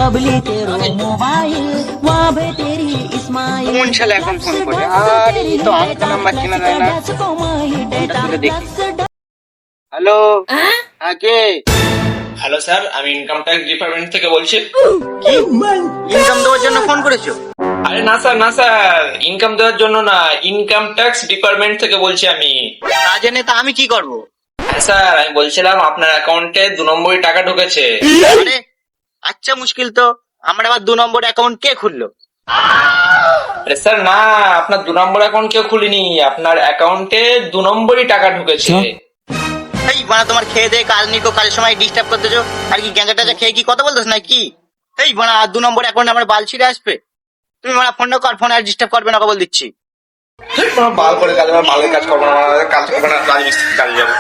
बबली तेरो मोबाइल वहाँ पे तेरी इस्माइल কোন শালা এখন ফোন করে? আর এই তো আমাকে নাম্বার চেনা যায় না। ফোনটা তুলে দেখি। হ্যালো, হ্যাঁ কে? হ্যালো স্যার, আমি ইনকাম ট্যাক্স ডিপার্টমেন্ট থেকে বলছি। কি ইনকাম দেওয়ার জন্য ফোন করেছো? আরে না স্যার, না স্যার, ইনকাম দেওয়ার জন্য না, ইনকাম ট্যাক্স ডিপার্টমেন্ট থেকে বলছি আমি। তা জেনে তা আমি কি করব? হ্যাঁ স্যার, আমি বলছিলাম আপনার অ্যাকাউন্টে 2 নম্বরই টাকা ঢুকেছে। আরে আচ্ছা, মুশকিল তো। আমার আবার 2 নম্বর অ্যাকাউন্ট কে খুললো? আরে স্যার না, আপনার 2 নম্বর অ্যাকাউন্ট কেউ খুলিনি, আপনার অ্যাকাউন্টে 2 নম্বরই টাকা ঢুকেছে। এই বানা, তোমার খেয়ে দিয়ে কাজ নিকো, কাজের সময় ডিস্টার্ব করতেছো। আর কি গ্যাঞ্জা ট্যাঞ্জা খেয়ে কি কথা বলতেছ না কি? এই বানা, 2 নম্বর অ্যাকাউন্ট আমার বাল ছিঁড়ে আসবে। তুমি বানা ফোনটা কর, ফোন আর ডিস্টার্ব করবে না, বল দিচ্ছি। বাল করে কাজ, মালের কাজ করবো না, কাজ করবো না, রাজমিস্ত্রির কাজে যাবো।